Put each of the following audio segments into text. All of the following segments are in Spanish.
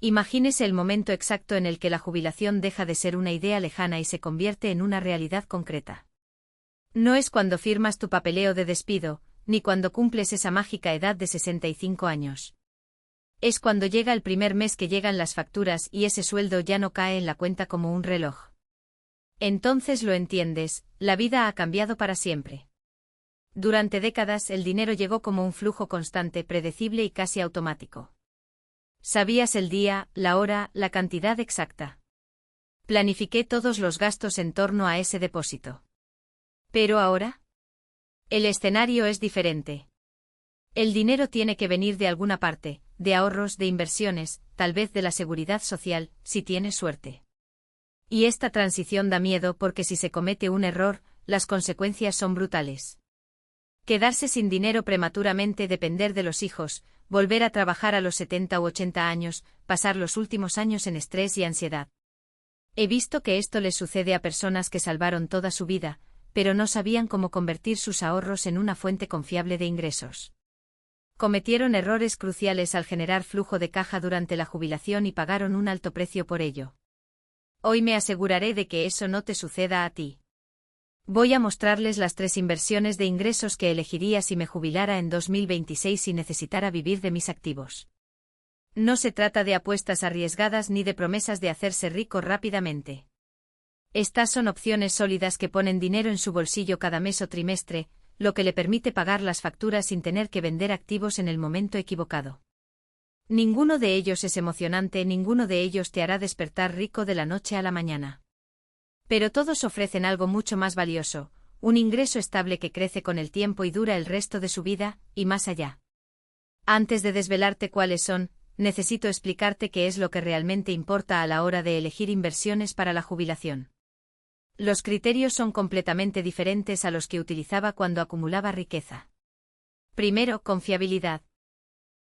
Imagínese el momento exacto en el que la jubilación deja de ser una idea lejana y se convierte en una realidad concreta. No es cuando firmas tu papeleo de despido, ni cuando cumples esa mágica edad de 65 años. Es cuando llega el primer mes que llegan las facturas y ese sueldo ya no cae en la cuenta como un reloj. Entonces lo entiendes, la vida ha cambiado para siempre. Durante décadas el dinero llegó como un flujo constante, predecible y casi automático. Sabías el día, la hora, la cantidad exacta. Planifiqué todos los gastos en torno a ese depósito. Pero ahora, el escenario es diferente. El dinero tiene que venir de alguna parte, de ahorros, de inversiones, tal vez de la seguridad social, si tienes suerte. Y esta transición da miedo porque si se comete un error, las consecuencias son brutales. Quedarse sin dinero prematuramente, depender de los hijos, volver a trabajar a los 70 u 80 años, pasar los últimos años en estrés y ansiedad. He visto que esto les sucede a personas que salvaron toda su vida, pero no sabían cómo convertir sus ahorros en una fuente confiable de ingresos. Cometieron errores cruciales al generar flujo de caja durante la jubilación y pagaron un alto precio por ello. Hoy me aseguraré de que eso no te suceda a ti. Voy a mostrarles las 3 inversiones de ingresos que elegiría si me jubilara en 2026 y necesitara vivir de mis activos. No se trata de apuestas arriesgadas ni de promesas de hacerse rico rápidamente. Estas son opciones sólidas que ponen dinero en su bolsillo cada mes o trimestre, lo que le permite pagar las facturas sin tener que vender activos en el momento equivocado. Ninguno de ellos es emocionante, ninguno de ellos te hará despertar rico de la noche a la mañana. Pero todos ofrecen algo mucho más valioso, un ingreso estable que crece con el tiempo y dura el resto de su vida, y más allá. Antes de desvelarte cuáles son, necesito explicarte qué es lo que realmente importa a la hora de elegir inversiones para la jubilación. Los criterios son completamente diferentes a los que utilizaba cuando acumulaba riqueza. Primero, confiabilidad.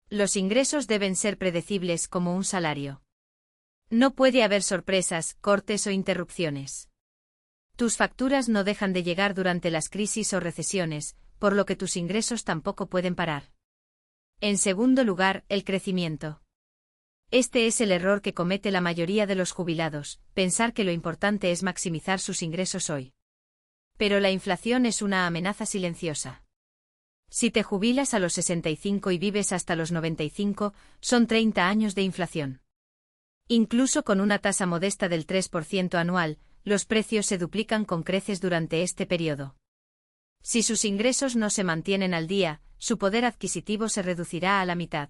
Los ingresos deben ser predecibles como un salario. No puede haber sorpresas, cortes o interrupciones. Tus facturas no dejan de llegar durante las crisis o recesiones, por lo que tus ingresos tampoco pueden parar. En segundo lugar, el crecimiento. Este es el error que comete la mayoría de los jubilados, pensar que lo importante es maximizar sus ingresos hoy. Pero la inflación es una amenaza silenciosa. Si te jubilas a los 65 y vives hasta los 95, son 30 años de inflación. Incluso con una tasa modesta del 3% anual, los precios se duplican con creces durante este periodo. Si sus ingresos no se mantienen al día, su poder adquisitivo se reducirá a la mitad.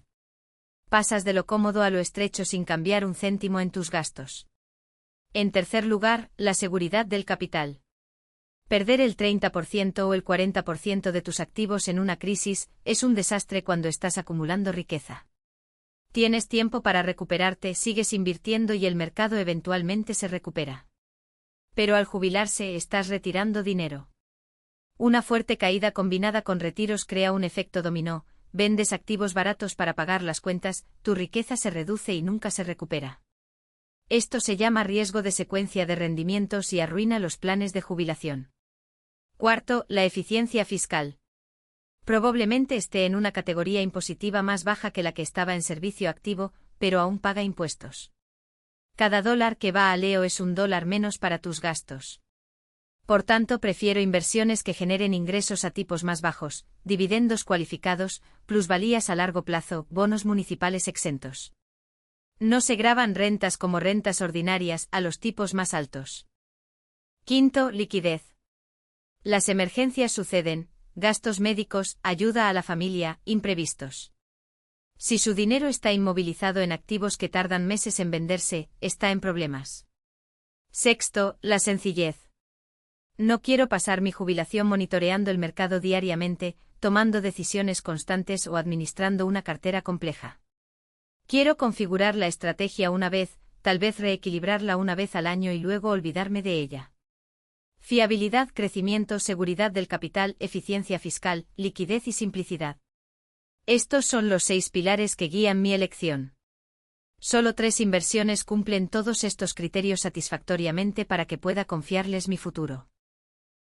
Pasas de lo cómodo a lo estrecho sin cambiar un céntimo en tus gastos. En tercer lugar, la seguridad del capital. Perder el 30% o el 40% de tus activos en una crisis es un desastre cuando estás acumulando riqueza. Tienes tiempo para recuperarte, sigues invirtiendo y el mercado eventualmente se recupera. Pero al jubilarse estás retirando dinero. Una fuerte caída combinada con retiros crea un efecto dominó, vendes activos baratos para pagar las cuentas, tu riqueza se reduce y nunca se recupera. Esto se llama riesgo de secuencia de rendimientos y arruina los planes de jubilación. Cuarto, la eficiencia fiscal. Probablemente esté en una categoría impositiva más baja que la que estaba en servicio activo, pero aún paga impuestos. Cada dólar que va a Leo es un dólar menos para tus gastos. Por tanto, prefiero inversiones que generen ingresos a tipos más bajos, dividendos cualificados, plusvalías a largo plazo, bonos municipales exentos. No se gravan rentas como rentas ordinarias a los tipos más altos. Quinto, liquidez. Las emergencias suceden, gastos médicos, ayuda a la familia, imprevistos. Si su dinero está inmovilizado en activos que tardan meses en venderse, está en problemas. Sexto, la sencillez. No quiero pasar mi jubilación monitoreando el mercado diariamente, tomando decisiones constantes o administrando una cartera compleja. Quiero configurar la estrategia una vez, tal vez reequilibrarla una vez al año y luego olvidarme de ella. Fiabilidad, crecimiento, seguridad del capital, eficiencia fiscal, liquidez y simplicidad. Estos son los 6 pilares que guían mi elección. Solo 3 inversiones cumplen todos estos criterios satisfactoriamente para que pueda confiarles mi futuro.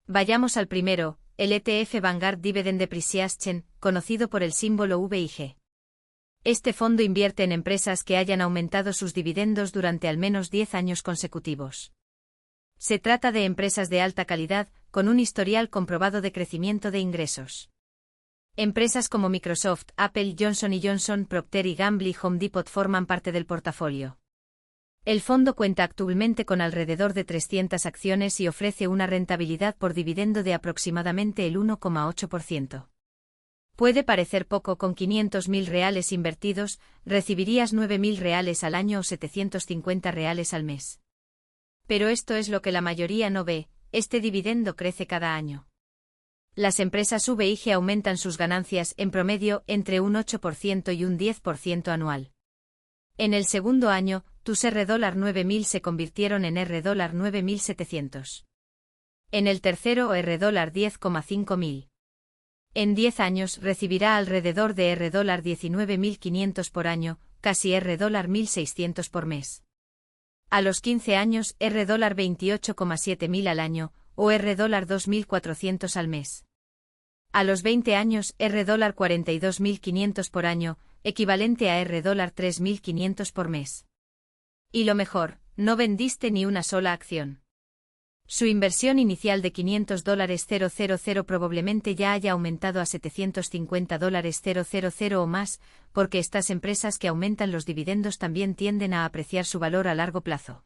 Vayamos al primero, el ETF Vanguard Dividend Depreciation, conocido por el símbolo VIG. Este fondo invierte en empresas que hayan aumentado sus dividendos durante al menos 10 años consecutivos. Se trata de empresas de alta calidad, con un historial comprobado de crecimiento de ingresos. Empresas como Microsoft, Apple, Johnson & Johnson, Procter & Gamble y Home Depot forman parte del portafolio. El fondo cuenta actualmente con alrededor de 300 acciones y ofrece una rentabilidad por dividendo de aproximadamente el 1,8%. Puede parecer poco. Con 500.000 reales invertidos, recibirías 9.000 reales al año o 750 reales al mes. Pero esto es lo que la mayoría no ve: este dividendo crece cada año. Las empresas VIG aumentan sus ganancias, en promedio, entre un 8% y un 10% anual. En el segundo año, tus $9.000 se convirtieron en $9.700. En el tercero, $10.500. En 10 años recibirá alrededor de $19.500 por año, casi $1.600 por mes. A los 15 años, $28.700 al año, o $2.400 al mes. A los 20 años, $42.500 por año, equivalente a $3.500 por mes. Y lo mejor, no vendiste ni una sola acción. Su inversión inicial de $500,000 probablemente ya haya aumentado a $750,000 o más, porque estas empresas que aumentan los dividendos también tienden a apreciar su valor a largo plazo.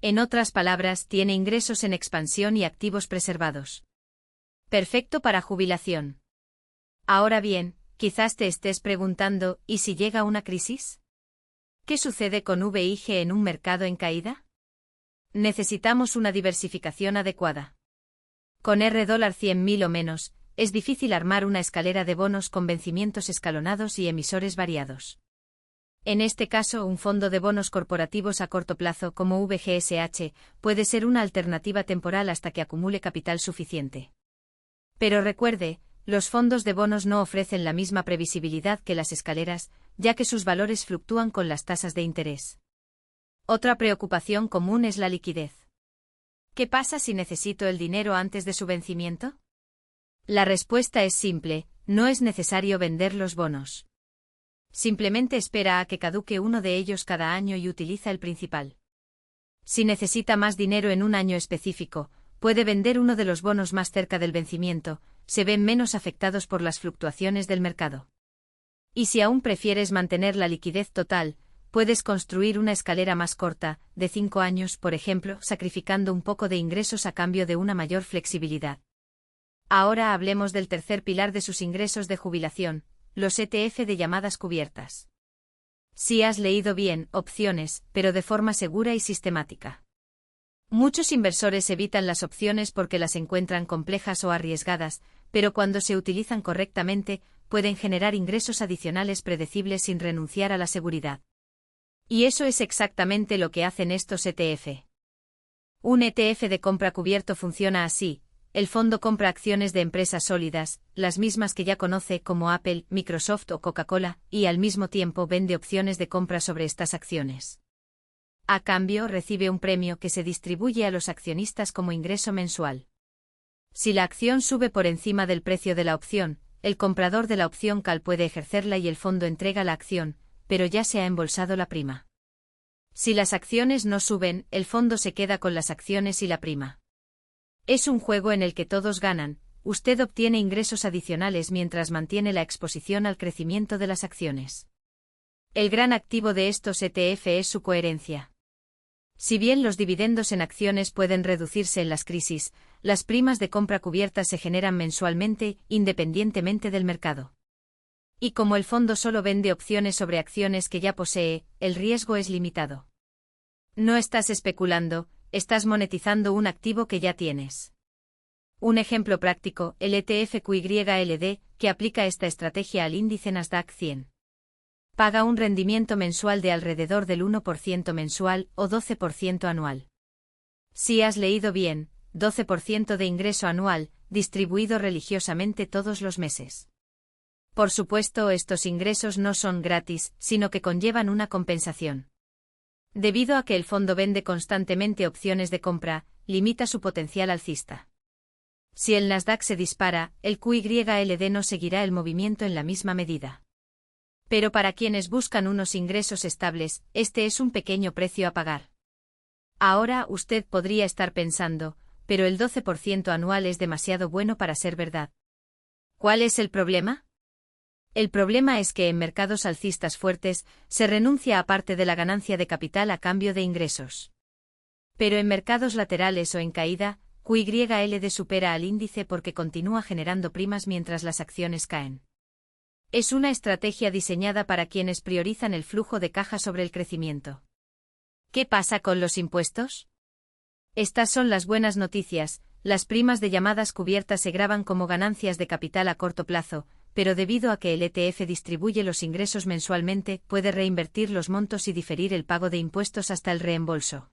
En otras palabras, tiene ingresos en expansión y activos preservados. Perfecto para jubilación. Ahora bien, quizás te estés preguntando, ¿y si llega una crisis? ¿Qué sucede con VIG en un mercado en caída? Necesitamos una diversificación adecuada. Con $100.000 o menos, es difícil armar una escalera de bonos con vencimientos escalonados y emisores variados. En este caso, un fondo de bonos corporativos a corto plazo como VGSH puede ser una alternativa temporal hasta que acumule capital suficiente. Pero recuerde, los fondos de bonos no ofrecen la misma previsibilidad que las escaleras, ya que sus valores fluctúan con las tasas de interés. Otra preocupación común es la liquidez. ¿Qué pasa si necesito el dinero antes de su vencimiento? La respuesta es simple: no es necesario vender los bonos. Simplemente espera a que caduque uno de ellos cada año y utiliza el principal. Si necesita más dinero en un año específico, puede vender uno de los bonos más cerca del vencimiento, se ven menos afectados por las fluctuaciones del mercado. Y si aún prefieres mantener la liquidez total, puedes construir una escalera más corta, de 5 años, por ejemplo, sacrificando un poco de ingresos a cambio de una mayor flexibilidad. Ahora hablemos del tercer pilar de sus ingresos de jubilación, los ETF de llamadas cubiertas. Si has leído bien, opciones, pero de forma segura y sistemática. Muchos inversores evitan las opciones porque las encuentran complejas o arriesgadas, pero cuando se utilizan correctamente, pueden generar ingresos adicionales predecibles sin renunciar a la seguridad. Y eso es exactamente lo que hacen estos ETF. Un ETF de compra cubierto funciona así: el fondo compra acciones de empresas sólidas, las mismas que ya conoce como Apple, Microsoft o Coca-Cola, y al mismo tiempo vende opciones de compra sobre estas acciones. A cambio, recibe un premio que se distribuye a los accionistas como ingreso mensual. Si la acción sube por encima del precio de la opción, el comprador de la opción call puede ejercerla y el fondo entrega la acción, pero ya se ha embolsado la prima. Si las acciones no suben, el fondo se queda con las acciones y la prima. Es un juego en el que todos ganan: usted obtiene ingresos adicionales mientras mantiene la exposición al crecimiento de las acciones. El gran activo de estos ETF es su coherencia. Si bien los dividendos en acciones pueden reducirse en las crisis, las primas de compra cubierta se generan mensualmente, independientemente del mercado. Y como el fondo solo vende opciones sobre acciones que ya posee, el riesgo es limitado. No estás especulando, estás monetizando un activo que ya tienes. Un ejemplo práctico: el ETF QYLD, que aplica esta estrategia al índice Nasdaq 100. Paga un rendimiento mensual de alrededor del 1% mensual o 12% anual. Si has leído bien, 12% de ingreso anual, distribuido religiosamente todos los meses. Por supuesto, estos ingresos no son gratis, sino que conllevan una compensación. Debido a que el fondo vende constantemente opciones de compra, limita su potencial alcista. Si el Nasdaq se dispara, el QYLD no seguirá el movimiento en la misma medida. Pero para quienes buscan unos ingresos estables, este es un pequeño precio a pagar. Ahora usted podría estar pensando, pero el 12% anual es demasiado bueno para ser verdad. ¿Cuál es el problema? El problema es que en mercados alcistas fuertes, se renuncia a parte de la ganancia de capital a cambio de ingresos. Pero en mercados laterales o en caída, QYLD supera al índice porque continúa generando primas mientras las acciones caen. Es una estrategia diseñada para quienes priorizan el flujo de caja sobre el crecimiento. ¿Qué pasa con los impuestos? Estas son las buenas noticias. Las primas de llamadas cubiertas se graban como ganancias de capital a corto plazo, pero debido a que el ETF distribuye los ingresos mensualmente, puede reinvertir los montos y diferir el pago de impuestos hasta el reembolso.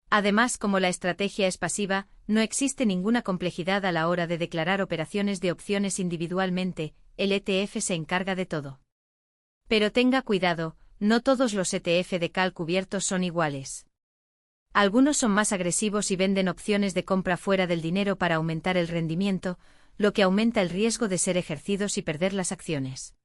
Además, como la estrategia es pasiva, no existe ninguna complejidad a la hora de declarar operaciones de opciones individualmente, el ETF se encarga de todo. Pero tenga cuidado, no todos los ETF de call cubiertos son iguales. Algunos son más agresivos y venden opciones de compra fuera del dinero para aumentar el rendimiento, lo que aumenta el riesgo de ser ejercidos y perder las acciones.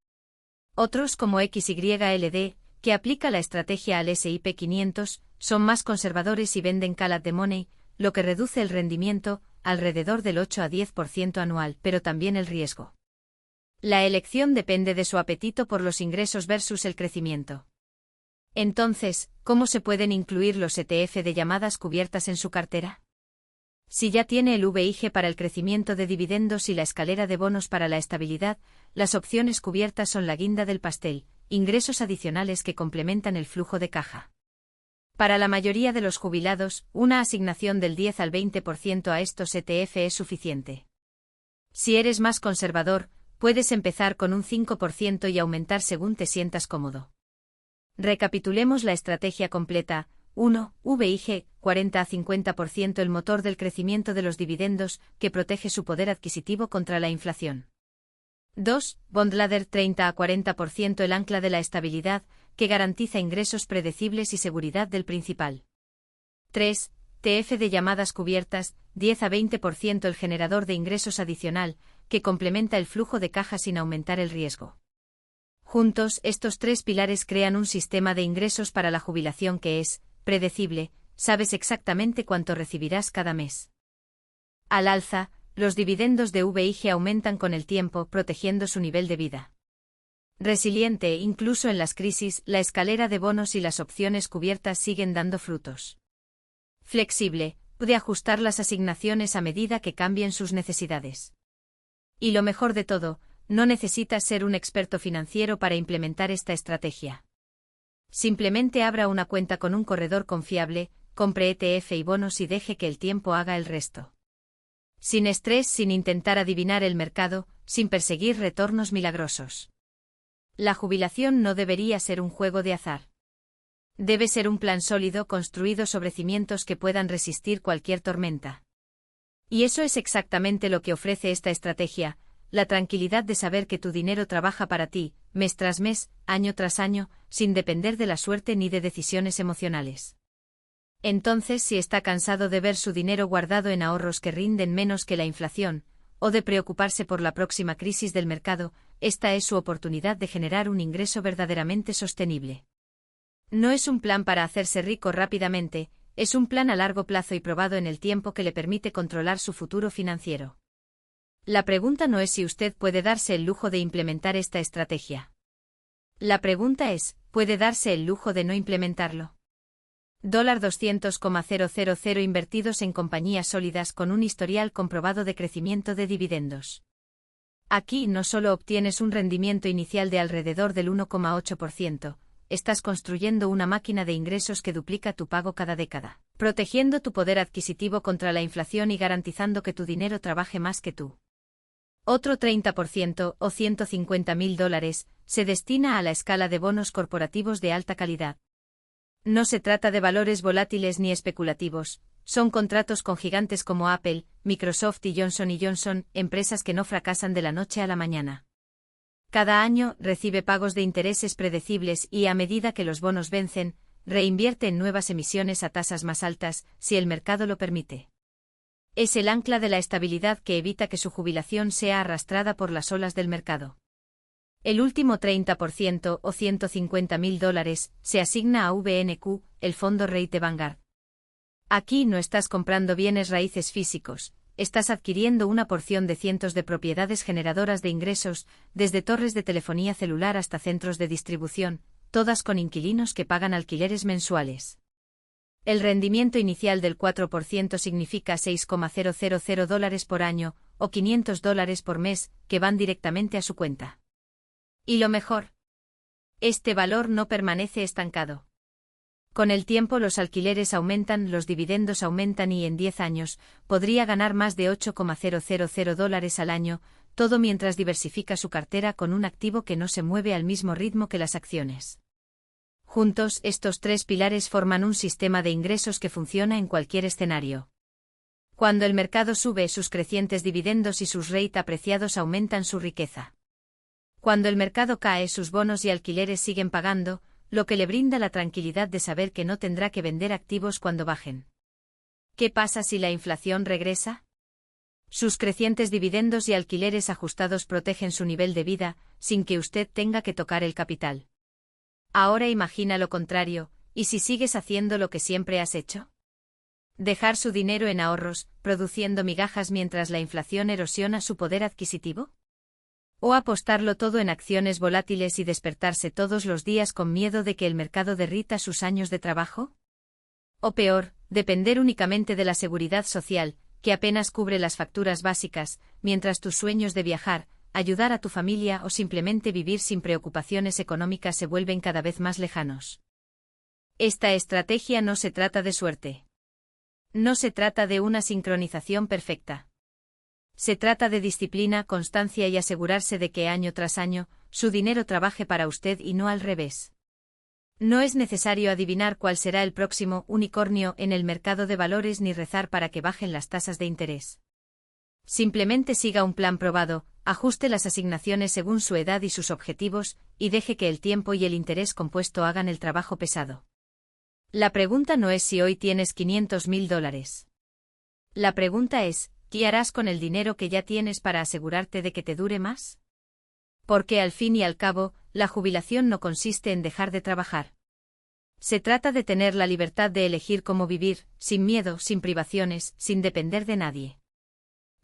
Otros, como XYLD, que aplica la estrategia al S&P 500, son más conservadores y venden call at the money, lo que reduce el rendimiento, alrededor del 8 a 10% anual, pero también el riesgo. La elección depende de su apetito por los ingresos versus el crecimiento. Entonces, ¿cómo se pueden incluir los ETF de llamadas cubiertas en su cartera? Si ya tiene el VIG para el crecimiento de dividendos y la escalera de bonos para la estabilidad, las opciones cubiertas son la guinda del pastel, ingresos adicionales que complementan el flujo de caja. Para la mayoría de los jubilados, una asignación del 10 al 20% a estos ETF es suficiente. Si eres más conservador, puedes empezar con un 5% y aumentar según te sientas cómodo. Recapitulemos la estrategia completa. 1. VIG, 40 a 50% el motor del crecimiento de los dividendos, que protege su poder adquisitivo contra la inflación. 2. Bondladder, 30 a 40% el ancla de la estabilidad, que garantiza ingresos predecibles y seguridad del principal. 3. TF de llamadas cubiertas, 10 a 20% el generador de ingresos adicional, que complementa el flujo de caja sin aumentar el riesgo. Juntos, estos tres pilares crean un sistema de ingresos para la jubilación que es predecible, sabes exactamente cuánto recibirás cada mes. Al alza, los dividendos de VIG aumentan con el tiempo, protegiendo su nivel de vida. Resiliente, incluso en las crisis, la escalera de bonos y las opciones cubiertas siguen dando frutos. Flexible, puede ajustar las asignaciones a medida que cambien sus necesidades. Y lo mejor de todo, no necesitas ser un experto financiero para implementar esta estrategia. Simplemente abra una cuenta con un corredor confiable, compre ETF y bonos y deje que el tiempo haga el resto. Sin estrés, sin intentar adivinar el mercado, sin perseguir retornos milagrosos. La jubilación no debería ser un juego de azar. Debe ser un plan sólido construido sobre cimientos que puedan resistir cualquier tormenta. Y eso es exactamente lo que ofrece esta estrategia, la tranquilidad de saber que tu dinero trabaja para ti, mes tras mes, año tras año, sin depender de la suerte ni de decisiones emocionales. Entonces, si está cansado de ver su dinero guardado en ahorros que rinden menos que la inflación, o de preocuparse por la próxima crisis del mercado, esta es su oportunidad de generar un ingreso verdaderamente sostenible. No es un plan para hacerse rico rápidamente, es un plan a largo plazo y probado en el tiempo que le permite controlar su futuro financiero. La pregunta no es si usted puede darse el lujo de implementar esta estrategia. La pregunta es, ¿puede darse el lujo de no implementarlo? $200,000 invertidos en compañías sólidas con un historial comprobado de crecimiento de dividendos. Aquí no solo obtienes un rendimiento inicial de alrededor del 1,8%, estás construyendo una máquina de ingresos que duplica tu pago cada década, protegiendo tu poder adquisitivo contra la inflación y garantizando que tu dinero trabaje más que tú. Otro 30%, o $150,000, se destina a la escala de bonos corporativos de alta calidad. No se trata de valores volátiles ni especulativos, son contratos con gigantes como Apple, Microsoft y Johnson & Johnson, empresas que no fracasan de la noche a la mañana. Cada año recibe pagos de intereses predecibles y, a medida que los bonos vencen, reinvierte en nuevas emisiones a tasas más altas, si el mercado lo permite. Es el ancla de la estabilidad que evita que su jubilación sea arrastrada por las olas del mercado. El último 30% o $150.000 se asigna a VNQ, el fondo Rate Vanguard. Aquí no estás comprando bienes raíces físicos, estás adquiriendo una porción de cientos de propiedades generadoras de ingresos, desde torres de telefonía celular hasta centros de distribución, todas con inquilinos que pagan alquileres mensuales. El rendimiento inicial del 4% significa $6,000 por año, o $500 por mes, que van directamente a su cuenta. Y lo mejor, este valor no permanece estancado. Con el tiempo los alquileres aumentan, los dividendos aumentan y en 10 años podría ganar más de $8,000 al año, todo mientras diversifica su cartera con un activo que no se mueve al mismo ritmo que las acciones. Juntos, estos tres pilares forman un sistema de ingresos que funciona en cualquier escenario. Cuando el mercado sube, sus crecientes dividendos y sus rate apreciados aumentan su riqueza. Cuando el mercado cae, sus bonos y alquileres siguen pagando, lo que le brinda la tranquilidad de saber que no tendrá que vender activos cuando bajen. ¿Qué pasa si la inflación regresa? Sus crecientes dividendos y alquileres ajustados protegen su nivel de vida, sin que usted tenga que tocar el capital. Ahora imagina lo contrario, ¿y si sigues haciendo lo que siempre has hecho? ¿Dejar su dinero en ahorros, produciendo migajas mientras la inflación erosiona su poder adquisitivo? ¿O apostarlo todo en acciones volátiles y despertarse todos los días con miedo de que el mercado derrita sus años de trabajo? O peor, depender únicamente de la seguridad social, que apenas cubre las facturas básicas, mientras tus sueños de viajar, ayudar a tu familia o simplemente vivir sin preocupaciones económicas se vuelven cada vez más lejanos. Esta estrategia no se trata de suerte. No se trata de una sincronización perfecta. Se trata de disciplina, constancia y asegurarse de que año tras año, su dinero trabaje para usted y no al revés. No es necesario adivinar cuál será el próximo unicornio en el mercado de valores ni rezar para que bajen las tasas de interés. Simplemente siga un plan probado, ajuste las asignaciones según su edad y sus objetivos, y deje que el tiempo y el interés compuesto hagan el trabajo pesado. La pregunta no es si hoy tienes $500.000. La pregunta es, ¿qué harás con el dinero que ya tienes para asegurarte de que te dure más? Porque al fin y al cabo, la jubilación no consiste en dejar de trabajar. Se trata de tener la libertad de elegir cómo vivir, sin miedo, sin privaciones, sin depender de nadie.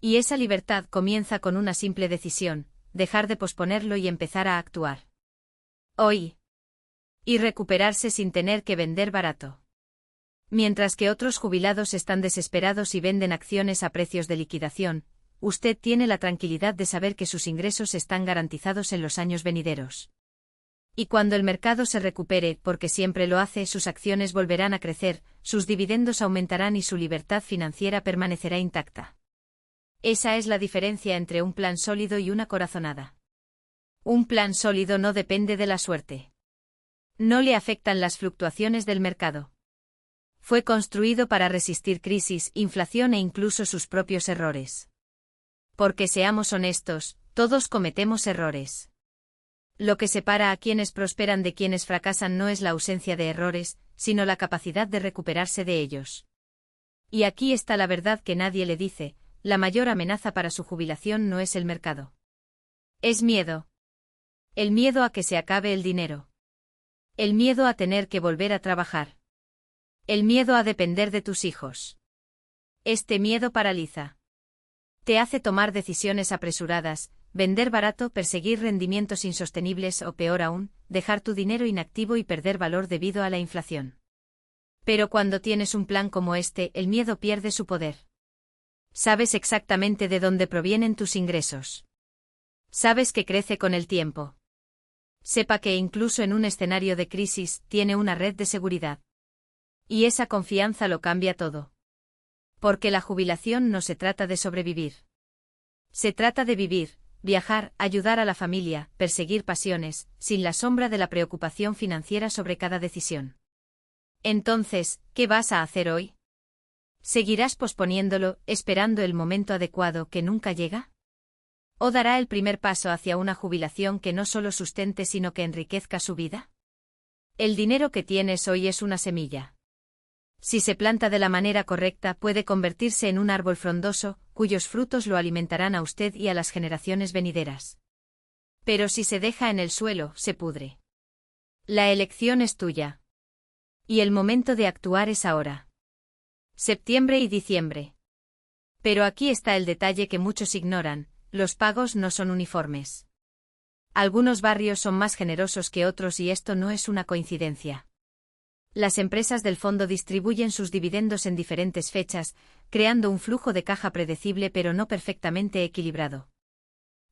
Y esa libertad comienza con una simple decisión, dejar de posponerlo y empezar a actuar. Hoy. Y recuperarse sin tener que vender barato. Mientras que otros jubilados están desesperados y venden acciones a precios de liquidación, usted tiene la tranquilidad de saber que sus ingresos están garantizados en los años venideros. Y cuando el mercado se recupere, porque siempre lo hace, sus acciones volverán a crecer, sus dividendos aumentarán y su libertad financiera permanecerá intacta. Esa es la diferencia entre un plan sólido y una corazonada. Un plan sólido no depende de la suerte. No le afectan las fluctuaciones del mercado. Fue construido para resistir crisis, inflación e incluso sus propios errores. Porque seamos honestos, todos cometemos errores. Lo que separa a quienes prosperan de quienes fracasan no es la ausencia de errores, sino la capacidad de recuperarse de ellos. Y aquí está la verdad que nadie le dice: la mayor amenaza para su jubilación no es el mercado. Es miedo. El miedo a que se acabe el dinero. El miedo a tener que volver a trabajar. El miedo a depender de tus hijos. Este miedo paraliza. Te hace tomar decisiones apresuradas, vender barato, perseguir rendimientos insostenibles o peor aún, dejar tu dinero inactivo y perder valor debido a la inflación. Pero cuando tienes un plan como este, el miedo pierde su poder. Sabes exactamente de dónde provienen tus ingresos. Sabes que crece con el tiempo. Sepa que incluso en un escenario de crisis, tiene una red de seguridad. Y esa confianza lo cambia todo. Porque la jubilación no se trata de sobrevivir. Se trata de vivir, viajar, ayudar a la familia, perseguir pasiones, sin la sombra de la preocupación financiera sobre cada decisión. Entonces, ¿qué vas a hacer hoy? ¿Seguirás posponiéndolo, esperando el momento adecuado que nunca llega? ¿O dará el primer paso hacia una jubilación que no solo sustente sino que enriquezca su vida? El dinero que tienes hoy es una semilla. Si se planta de la manera correcta, puede convertirse en un árbol frondoso, cuyos frutos lo alimentarán a usted y a las generaciones venideras. Pero si se deja en el suelo, se pudre. La elección es tuya. Y el momento de actuar es ahora. Septiembre y diciembre. Pero aquí está el detalle que muchos ignoran: los pagos no son uniformes. Algunos barrios son más generosos que otros y esto no es una coincidencia. Las empresas del fondo distribuyen sus dividendos en diferentes fechas, creando un flujo de caja predecible pero no perfectamente equilibrado.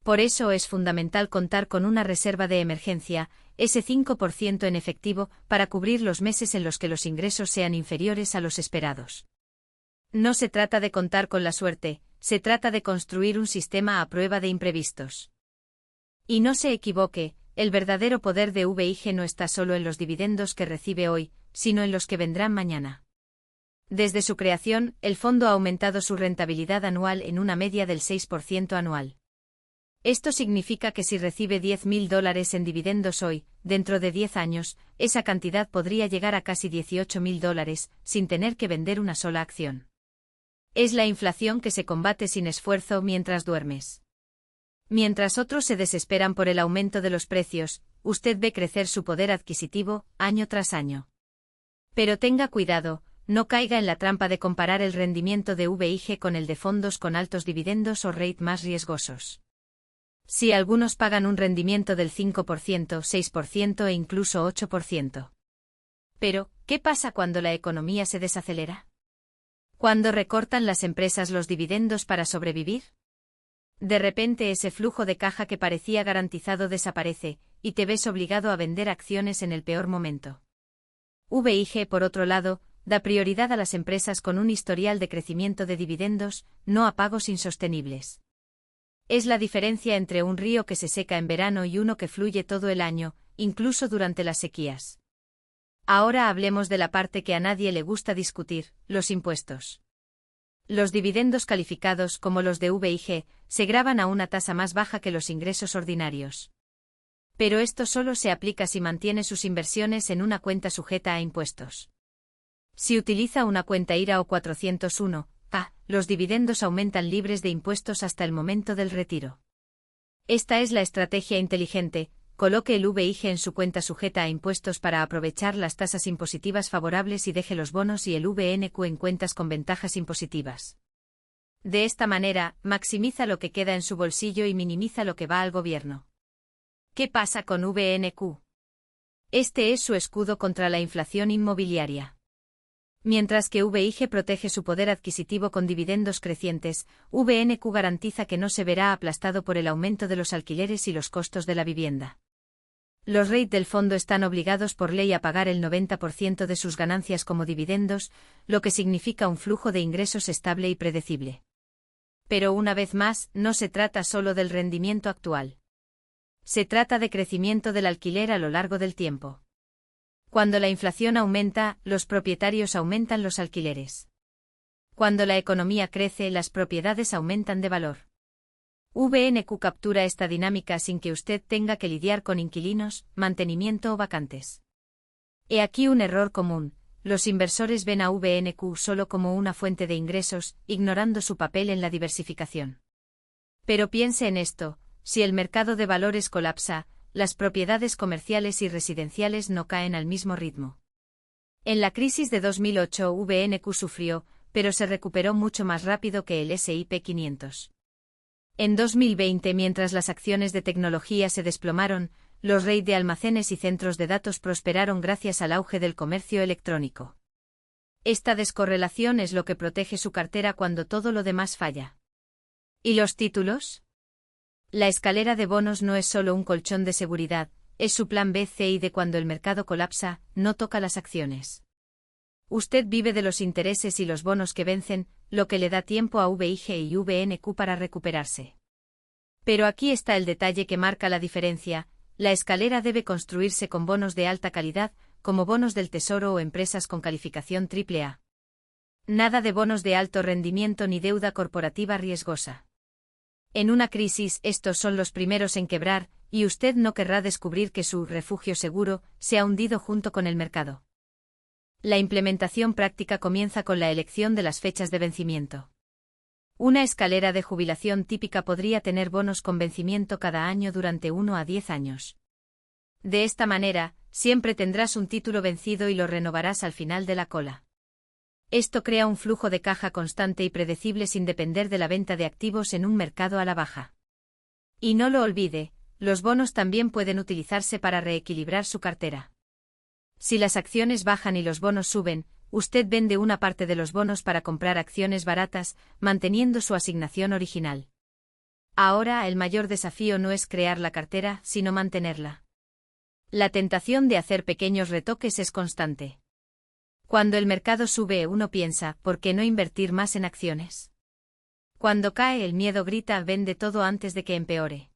Por eso es fundamental contar con una reserva de emergencia, ese 5% en efectivo, para cubrir los meses en los que los ingresos sean inferiores a los esperados. No se trata de contar con la suerte, se trata de construir un sistema a prueba de imprevistos. Y no se equivoque, el verdadero poder de VIG no está solo en los dividendos que recibe hoy, sino en los que vendrán mañana. Desde su creación, el fondo ha aumentado su rentabilidad anual en una media del 6% anual. Esto significa que si recibe $10.000 en dividendos hoy, dentro de 10 años, esa cantidad podría llegar a casi $18.000, sin tener que vender una sola acción. Es la inflación que se combate sin esfuerzo mientras duermes. Mientras otros se desesperan por el aumento de los precios, usted ve crecer su poder adquisitivo, año tras año. Pero tenga cuidado, no caiga en la trampa de comparar el rendimiento de VIG con el de fondos con altos dividendos o rate más riesgosos. Si algunos pagan un rendimiento del 5%, 6% e incluso 8%. Pero, ¿qué pasa cuando la economía se desacelera? ¿Cuándo recortan las empresas los dividendos para sobrevivir? De repente ese flujo de caja que parecía garantizado desaparece, y te ves obligado a vender acciones en el peor momento. VIG, por otro lado, da prioridad a las empresas con un historial de crecimiento de dividendos, no a pagos insostenibles. Es la diferencia entre un río que se seca en verano y uno que fluye todo el año, incluso durante las sequías. Ahora hablemos de la parte que a nadie le gusta discutir: los impuestos. Los dividendos calificados, como los de VIG, se gravan a una tasa más baja que los ingresos ordinarios. Pero esto solo se aplica si mantiene sus inversiones en una cuenta sujeta a impuestos. Si utiliza una cuenta IRA o 401, los dividendos aumentan libres de impuestos hasta el momento del retiro. Esta es la estrategia inteligente: coloque el VIG en su cuenta sujeta a impuestos para aprovechar las tasas impositivas favorables y deje los bonos y el VNQ en cuentas con ventajas impositivas. De esta manera, maximiza lo que queda en su bolsillo y minimiza lo que va al gobierno. ¿Qué pasa con VNQ? Este es su escudo contra la inflación inmobiliaria. Mientras que VIG protege su poder adquisitivo con dividendos crecientes, VNQ garantiza que no se verá aplastado por el aumento de los alquileres y los costos de la vivienda. Los REIT del fondo están obligados por ley a pagar el 90% de sus ganancias como dividendos, lo que significa un flujo de ingresos estable y predecible. Pero una vez más, no se trata solo del rendimiento actual. Se trata de crecimiento del alquiler a lo largo del tiempo. Cuando la inflación aumenta, los propietarios aumentan los alquileres. Cuando la economía crece, las propiedades aumentan de valor. VNQ captura esta dinámica sin que usted tenga que lidiar con inquilinos, mantenimiento o vacantes. He aquí un error común: los inversores ven a VNQ solo como una fuente de ingresos, ignorando su papel en la diversificación. Pero piense en esto: si el mercado de valores colapsa, las propiedades comerciales y residenciales no caen al mismo ritmo. En la crisis de 2008 VNQ sufrió, pero se recuperó mucho más rápido que el S&P 500. En 2020, mientras las acciones de tecnología se desplomaron, los REIT de almacenes y centros de datos prosperaron gracias al auge del comercio electrónico. Esta descorrelación es lo que protege su cartera cuando todo lo demás falla. ¿Y los títulos? La escalera de bonos no es solo un colchón de seguridad, es su plan B, C y D cuando el mercado colapsa, no toca las acciones. Usted vive de los intereses y los bonos que vencen, lo que le da tiempo a VIG y VNQ para recuperarse. Pero aquí está el detalle que marca la diferencia: la escalera debe construirse con bonos de alta calidad, como bonos del Tesoro o empresas con calificación AAA. Nada de bonos de alto rendimiento ni deuda corporativa riesgosa. En una crisis, estos son los primeros en quebrar, y usted no querrá descubrir que su refugio seguro se ha hundido junto con el mercado. La implementación práctica comienza con la elección de las fechas de vencimiento. Una escalera de jubilación típica podría tener bonos con vencimiento cada año durante 1 a 10 años. De esta manera, siempre tendrás un título vencido y lo renovarás al final de la cola. Esto crea un flujo de caja constante y predecible sin depender de la venta de activos en un mercado a la baja. Y no lo olvide, los bonos también pueden utilizarse para reequilibrar su cartera. Si las acciones bajan y los bonos suben, usted vende una parte de los bonos para comprar acciones baratas, manteniendo su asignación original. Ahora el mayor desafío no es crear la cartera, sino mantenerla. La tentación de hacer pequeños retoques es constante. Cuando el mercado sube uno piensa, ¿por qué no invertir más en acciones? Cuando cae el miedo grita, vende todo antes de que empeore.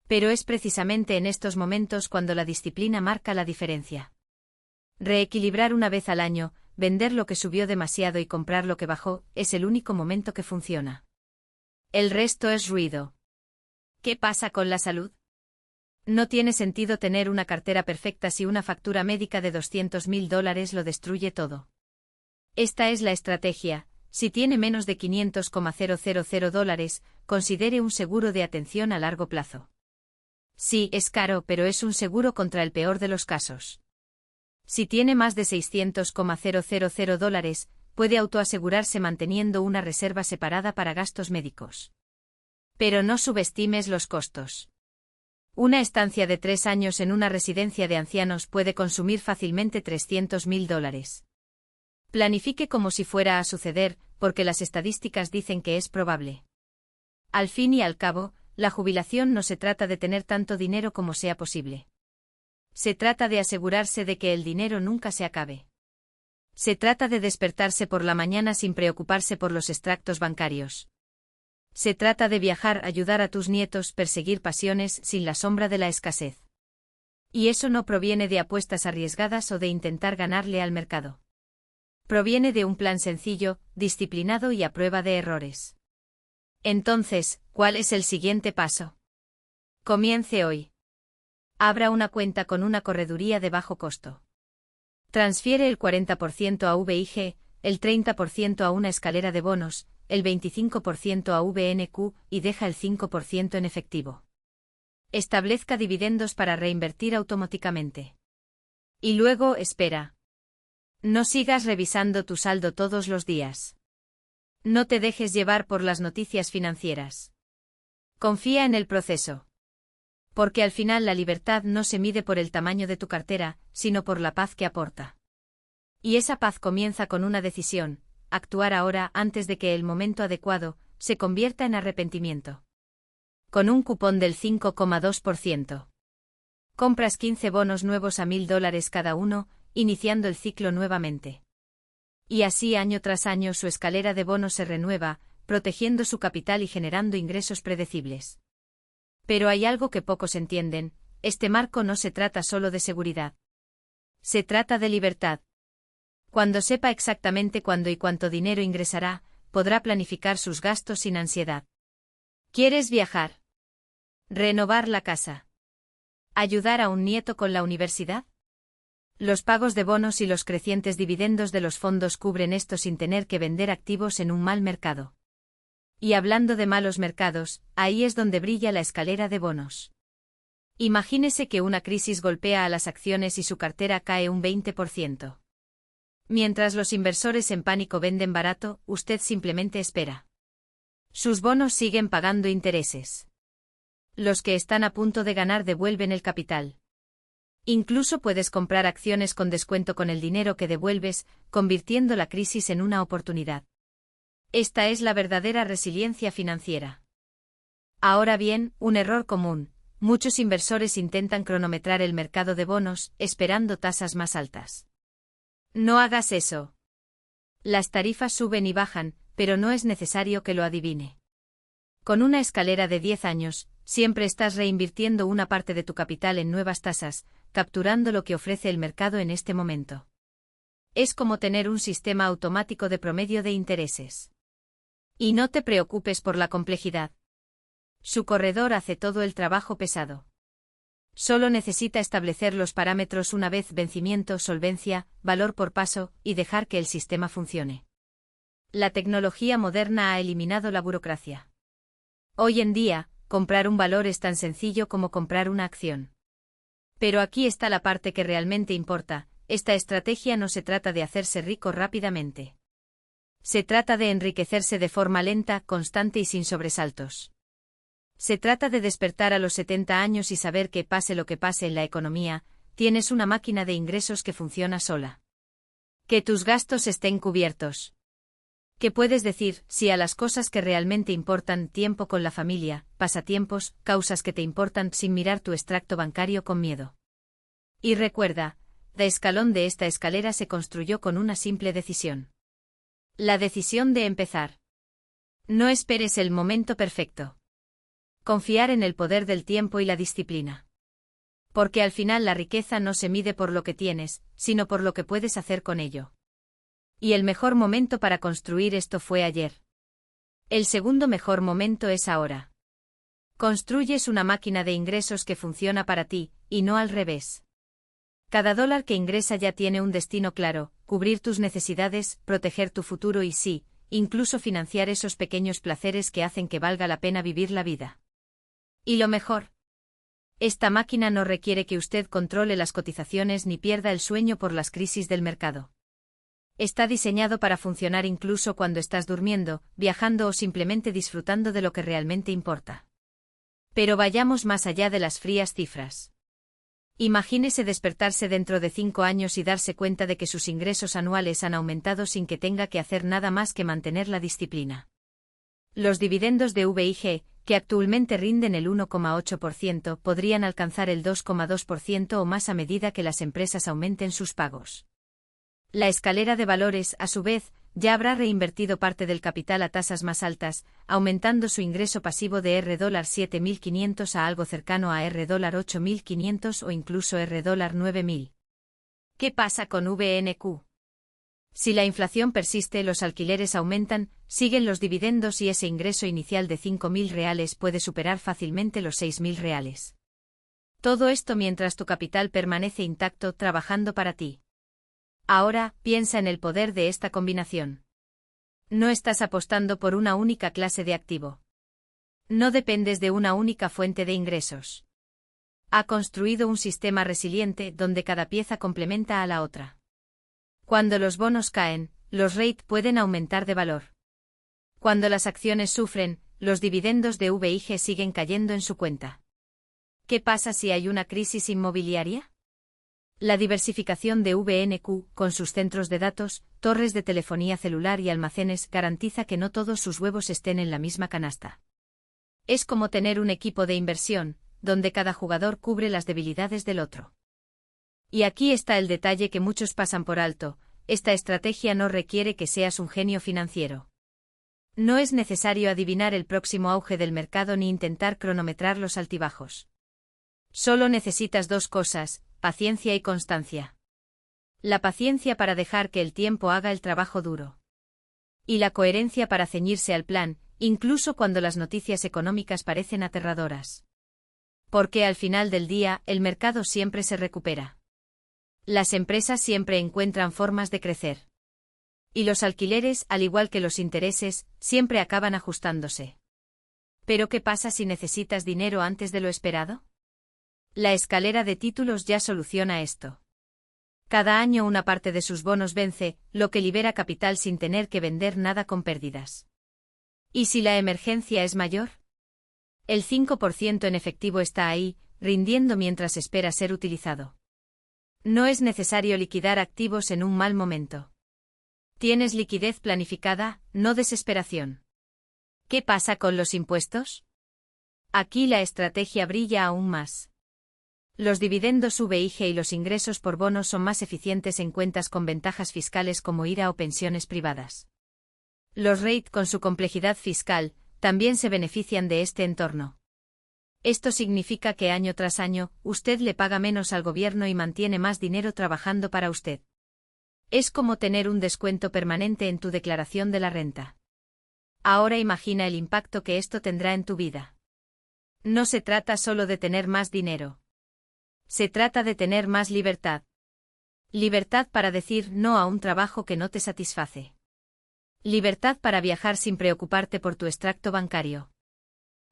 Pero es precisamente en estos momentos cuando la disciplina marca la diferencia. Reequilibrar una vez al año, vender lo que subió demasiado y comprar lo que bajó, es el único momento que funciona. El resto es ruido. ¿Qué pasa con la salud? No tiene sentido tener una cartera perfecta si una factura médica de $200.000 lo destruye todo. Esta es la estrategia. Si tiene menos de $500,000, considere un seguro de atención a largo plazo. Sí, es caro, pero es un seguro contra el peor de los casos. Si tiene más de $600,000, puede autoasegurarse manteniendo una reserva separada para gastos médicos. Pero no subestimes los costos. Una estancia de 3 años en una residencia de ancianos puede consumir fácilmente $300.000. Planifique como si fuera a suceder, porque las estadísticas dicen que es probable. Al fin y al cabo, la jubilación no se trata de tener tanto dinero como sea posible. Se trata de asegurarse de que el dinero nunca se acabe. Se trata de despertarse por la mañana sin preocuparse por los extractos bancarios. Se trata de viajar, ayudar a tus nietos, perseguir pasiones sin la sombra de la escasez. Y eso no proviene de apuestas arriesgadas o de intentar ganarle al mercado. Proviene de un plan sencillo, disciplinado y a prueba de errores. Entonces, ¿cuál es el siguiente paso? Comience hoy. Abra una cuenta con una correduría de bajo costo. Transfiere el 40% a VIG, el 30% a una escalera de bonos, el 25% a VNQ y deja el 5% en efectivo. Establezca dividendos para reinvertir automáticamente. Y luego espera. No sigas revisando tu saldo todos los días. No te dejes llevar por las noticias financieras. Confía en el proceso. Porque al final la libertad no se mide por el tamaño de tu cartera, sino por la paz que aporta. Y esa paz comienza con una decisión: actuar ahora antes de que el momento adecuado se convierta en arrepentimiento. Con un cupón del 5,2%. Compras 15 bonos nuevos a $1.000 cada uno, iniciando el ciclo nuevamente. Y así año tras año su escalera de bonos se renueva, protegiendo su capital y generando ingresos predecibles. Pero hay algo que pocos entienden: este marco no se trata solo de seguridad. Se trata de libertad. Cuando sepa exactamente cuándo y cuánto dinero ingresará, podrá planificar sus gastos sin ansiedad. ¿Quieres viajar? ¿Renovar la casa? ¿Ayudar a un nieto con la universidad? Los pagos de bonos y los crecientes dividendos de los fondos cubren esto sin tener que vender activos en un mal mercado. Y hablando de malos mercados, ahí es donde brilla la escalera de bonos. Imagínese que una crisis golpea a las acciones y su cartera cae un 20%. Mientras los inversores en pánico venden barato, usted simplemente espera. Sus bonos siguen pagando intereses. Los que están a punto de ganar devuelven el capital. Incluso puedes comprar acciones con descuento con el dinero que devuelves, convirtiendo la crisis en una oportunidad. Esta es la verdadera resiliencia financiera. Ahora bien, un error común: muchos inversores intentan cronometrar el mercado de bonos, esperando tasas más altas. No hagas eso. Las tarifas suben y bajan, pero no es necesario que lo adivine. Con una escalera de 10 años, siempre estás reinvirtiendo una parte de tu capital en nuevas tasas, capturando lo que ofrece el mercado en este momento. Es como tener un sistema automático de promedio de intereses. Y no te preocupes por la complejidad. Su corredor hace todo el trabajo pesado. Solo necesita establecer los parámetros una vez: vencimiento, solvencia, valor por paso, y dejar que el sistema funcione. La tecnología moderna ha eliminado la burocracia. Hoy en día, comprar un valor es tan sencillo como comprar una acción. Pero aquí está la parte que realmente importa: esta estrategia no se trata de hacerse rico rápidamente. Se trata de enriquecerse de forma lenta, constante y sin sobresaltos. Se trata de despertar a los 70 años y saber que, pase lo que pase en la economía, tienes una máquina de ingresos que funciona sola. Que tus gastos estén cubiertos. Que puedes decir sí a las cosas que realmente importan: tiempo con la familia, pasatiempos, causas que te importan, sin mirar tu extracto bancario con miedo. Y recuerda, cada escalón de esta escalera se construyó con una simple decisión. La decisión de empezar. No esperes el momento perfecto. Confiar en el poder del tiempo y la disciplina. Porque al final la riqueza no se mide por lo que tienes, sino por lo que puedes hacer con ello. Y el mejor momento para construir esto fue ayer. El segundo mejor momento es ahora. Construyes una máquina de ingresos que funciona para ti, y no al revés. Cada dólar que ingresa ya tiene un destino claro: cubrir tus necesidades, proteger tu futuro y sí, incluso financiar esos pequeños placeres que hacen que valga la pena vivir la vida. Y lo mejor: esta máquina no requiere que usted controle las cotizaciones ni pierda el sueño por las crisis del mercado. Está diseñado para funcionar incluso cuando estás durmiendo, viajando o simplemente disfrutando de lo que realmente importa. Pero vayamos más allá de las frías cifras. Imagínese despertarse dentro de 5 años y darse cuenta de que sus ingresos anuales han aumentado sin que tenga que hacer nada más que mantener la disciplina. Los dividendos de VIG, que actualmente rinden el 1,8%, podrían alcanzar el 2,2% o más a medida que las empresas aumenten sus pagos. La escalera de valores, a su vez, ya habrá reinvertido parte del capital a tasas más altas, aumentando su ingreso pasivo de $7.500 a algo cercano a $8.500 o incluso $9.000. ¿Qué pasa con VNQ? Si la inflación persiste, los alquileres aumentan, siguen los dividendos y ese ingreso inicial de $5.000 puede superar fácilmente los $6.000. Todo esto mientras tu capital permanece intacto, trabajando para ti. Ahora, piensa en el poder de esta combinación. No estás apostando por una única clase de activo. No dependes de una única fuente de ingresos. Ha construido un sistema resiliente donde cada pieza complementa a la otra. Cuando los bonos caen, los REIT pueden aumentar de valor. Cuando las acciones sufren, los dividendos de VIG siguen cayendo en su cuenta. ¿Qué pasa si hay una crisis inmobiliaria? La diversificación de VNQ, con sus centros de datos, torres de telefonía celular y almacenes, garantiza que no todos sus huevos estén en la misma canasta. Es como tener un equipo de inversión, donde cada jugador cubre las debilidades del otro. Y aquí está el detalle que muchos pasan por alto: esta estrategia no requiere que seas un genio financiero. No es necesario adivinar el próximo auge del mercado ni intentar cronometrar los altibajos. Solo necesitas dos cosas: paciencia y constancia. La paciencia para dejar que el tiempo haga el trabajo duro. Y la coherencia para ceñirse al plan, incluso cuando las noticias económicas parecen aterradoras. Porque al final del día, el mercado siempre se recupera. Las empresas siempre encuentran formas de crecer. Y los alquileres, al igual que los intereses, siempre acaban ajustándose. ¿Pero qué pasa si necesitas dinero antes de lo esperado? La escalera de títulos ya soluciona esto. Cada año una parte de sus bonos vence, lo que libera capital sin tener que vender nada con pérdidas. ¿Y si la emergencia es mayor? El 5% en efectivo está ahí, rindiendo mientras espera ser utilizado. No es necesario liquidar activos en un mal momento. Tienes liquidez planificada, no desesperación. ¿Qué pasa con los impuestos? Aquí la estrategia brilla aún más. Los dividendos VIG y los ingresos por bonos son más eficientes en cuentas con ventajas fiscales como IRA o pensiones privadas. Los REIT, con su complejidad fiscal, también se benefician de este entorno. Esto significa que año tras año, usted le paga menos al gobierno y mantiene más dinero trabajando para usted. Es como tener un descuento permanente en tu declaración de la renta. Ahora imagina el impacto que esto tendrá en tu vida. No se trata solo de tener más dinero. Se trata de tener más libertad. Libertad para decir no a un trabajo que no te satisface. Libertad para viajar sin preocuparte por tu extracto bancario.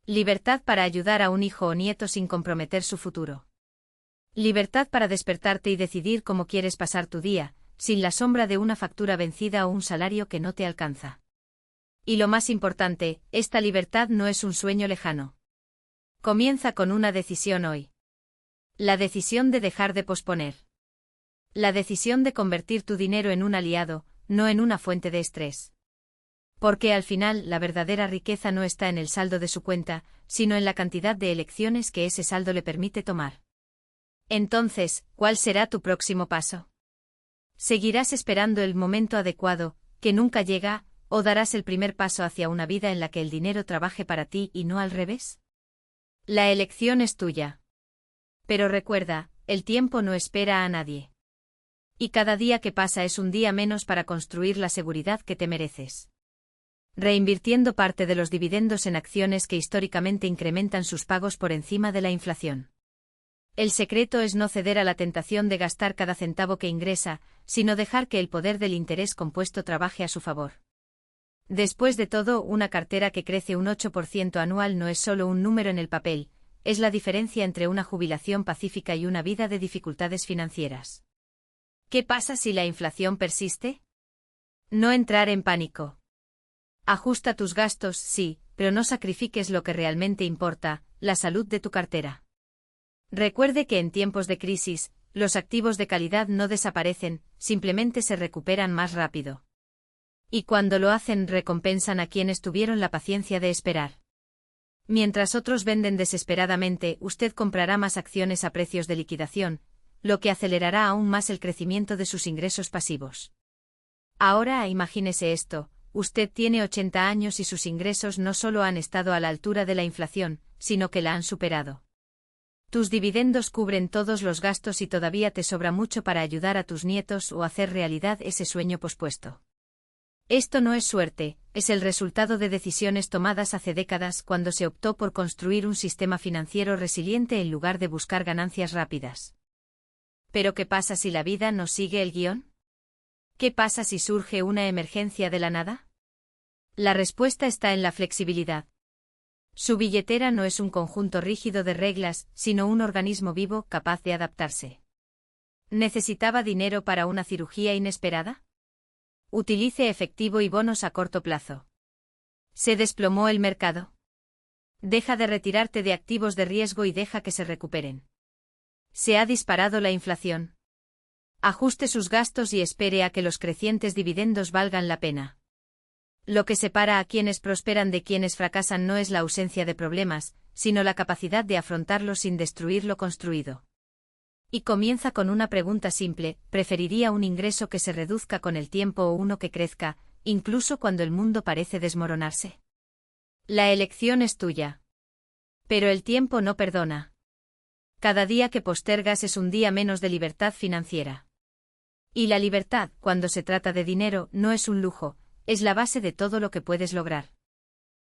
Libertad para ayudar a un hijo o nieto sin comprometer su futuro. Libertad para despertarte y decidir cómo quieres pasar tu día, sin la sombra de una factura vencida o un salario que no te alcanza. Y lo más importante, esta libertad no es un sueño lejano. Comienza con una decisión hoy. La decisión de dejar de posponer. La decisión de convertir tu dinero en un aliado, no en una fuente de estrés. Porque al final la verdadera riqueza no está en el saldo de su cuenta, sino en la cantidad de elecciones que ese saldo le permite tomar. Entonces, ¿cuál será tu próximo paso? ¿Seguirás esperando el momento adecuado, que nunca llega, o darás el primer paso hacia una vida en la que el dinero trabaje para ti y no al revés? La elección es tuya. Pero recuerda, el tiempo no espera a nadie. Y cada día que pasa es un día menos para construir la seguridad que te mereces. Reinvirtiendo parte de los dividendos en acciones que históricamente incrementan sus pagos por encima de la inflación. El secreto es no ceder a la tentación de gastar cada centavo que ingresa, sino dejar que el poder del interés compuesto trabaje a su favor. Después de todo, una cartera que crece un 8% anual no es solo un número en el papel, es la diferencia entre una jubilación pacífica y una vida de dificultades financieras. ¿Qué pasa si la inflación persiste? No entrar en pánico. Ajusta tus gastos, sí, pero no sacrifiques lo que realmente importa, la salud de tu cartera. Recuerde que en tiempos de crisis, los activos de calidad no desaparecen, simplemente se recuperan más rápido. Y cuando lo hacen, recompensan a quienes tuvieron la paciencia de esperar. Mientras otros venden desesperadamente, usted comprará más acciones a precios de liquidación, lo que acelerará aún más el crecimiento de sus ingresos pasivos. Ahora imagínese esto, usted tiene 80 años y sus ingresos no solo han estado a la altura de la inflación, sino que la han superado. Tus dividendos cubren todos los gastos y todavía te sobra mucho para ayudar a tus nietos o hacer realidad ese sueño pospuesto. Esto no es suerte, es el resultado de decisiones tomadas hace décadas cuando se optó por construir un sistema financiero resiliente en lugar de buscar ganancias rápidas. ¿Pero qué pasa si la vida no sigue el guión? ¿Qué pasa si surge una emergencia de la nada? La respuesta está en la flexibilidad. Su billetera no es un conjunto rígido de reglas, sino un organismo vivo capaz de adaptarse. ¿Necesitaba dinero para una cirugía inesperada? Utilice efectivo y bonos a corto plazo. ¿Se desplomó el mercado? Deja de retirarte de activos de riesgo y deja que se recuperen. ¿Se ha disparado la inflación? Ajuste sus gastos y espere a que los crecientes dividendos valgan la pena. Lo que separa a quienes prosperan de quienes fracasan no es la ausencia de problemas, sino la capacidad de afrontarlos sin destruir lo construido. Y comienza con una pregunta simple: ¿preferiría un ingreso que se reduzca con el tiempo o uno que crezca, incluso cuando el mundo parece desmoronarse? La elección es tuya. Pero el tiempo no perdona. Cada día que postergas es un día menos de libertad financiera. Y la libertad, cuando se trata de dinero, no es un lujo, es la base de todo lo que puedes lograr.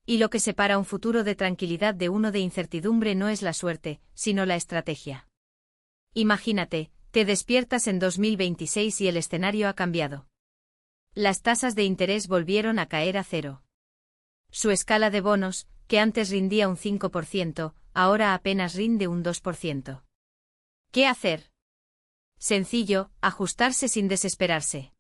Y lo que separa un futuro de tranquilidad de uno de incertidumbre no es la suerte, sino la estrategia. Imagínate, te despiertas en 2026 y el escenario ha cambiado. Las tasas de interés volvieron a caer a cero. Su escala de bonos, que antes rindía un 5%, ahora apenas rinde un 2%. ¿Qué hacer? Sencillo, ajustarse sin desesperarse.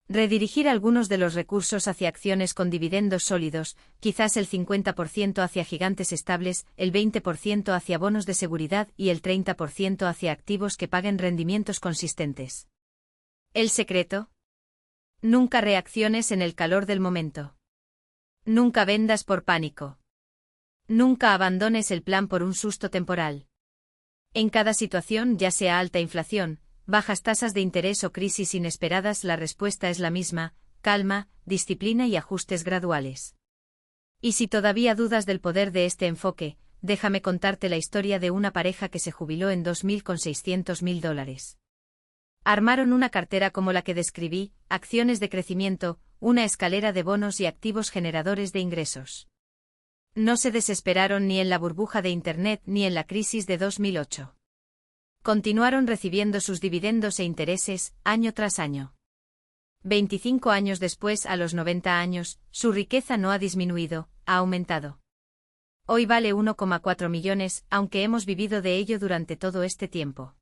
Redirigir algunos de los recursos hacia acciones con dividendos sólidos, quizás el 50% hacia gigantes estables, el 20% hacia bonos de seguridad y el 30% hacia activos que paguen rendimientos consistentes. ¿El secreto? Nunca reacciones en el calor del momento. Nunca vendas por pánico. Nunca abandones el plan por un susto temporal. En cada situación, ya sea alta inflación, bajas tasas de interés o crisis inesperadas, la respuesta es la misma: calma, disciplina y ajustes graduales. Y si todavía dudas del poder de este enfoque, déjame contarte la historia de una pareja que se jubiló en 2000 con $600,000. Armaron una cartera como la que describí: acciones de crecimiento, una escalera de bonos y activos generadores de ingresos. No se desesperaron ni en la burbuja de Internet ni en la crisis de 2008. Continuaron recibiendo sus dividendos e intereses, año tras año. 25 años después, a los 90 años, su riqueza no ha disminuido, ha aumentado. Hoy vale 1,4 millones, aunque hemos vivido de ello durante todo este tiempo.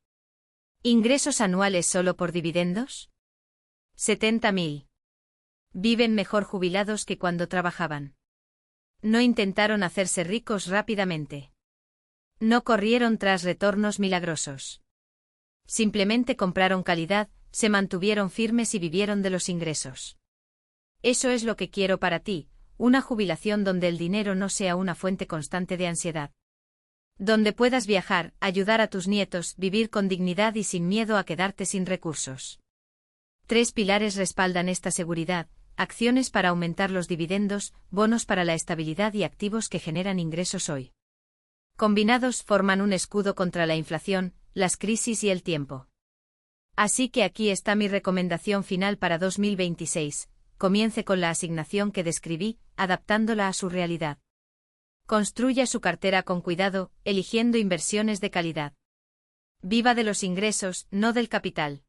¿Ingresos anuales solo por dividendos? 70.000. Viven mejor jubilados que cuando trabajaban. No intentaron hacerse ricos rápidamente. No corrieron tras retornos milagrosos. Simplemente compraron calidad, se mantuvieron firmes y vivieron de los ingresos. Eso es lo que quiero para ti, una jubilación donde el dinero no sea una fuente constante de ansiedad. Donde puedas viajar, ayudar a tus nietos, vivir con dignidad y sin miedo a quedarte sin recursos. 3 pilares respaldan esta seguridad: acciones para aumentar los dividendos, bonos para la estabilidad y activos que generan ingresos hoy. Combinados forman un escudo contra la inflación, las crisis y el tiempo. Así que aquí está mi recomendación final para 2026, comience con la asignación que describí, adaptándola a su realidad. Construya su cartera con cuidado, eligiendo inversiones de calidad. Viva de los ingresos, no del capital.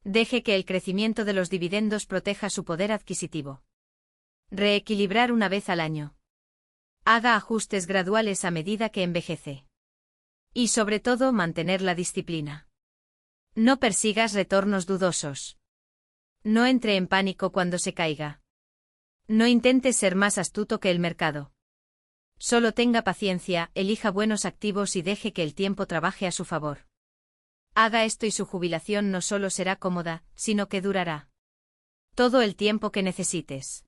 Deje que el crecimiento de los dividendos proteja su poder adquisitivo. Reequilibrar una vez al año. Haga ajustes graduales a medida que envejece. Y sobre todo, mantener la disciplina. No persigas retornos dudosos. No entre en pánico cuando se caiga. No intente ser más astuto que el mercado. Solo tenga paciencia, elija buenos activos y deje que el tiempo trabaje a su favor. Haga esto y su jubilación no solo será cómoda, sino que durará todo el tiempo que necesites.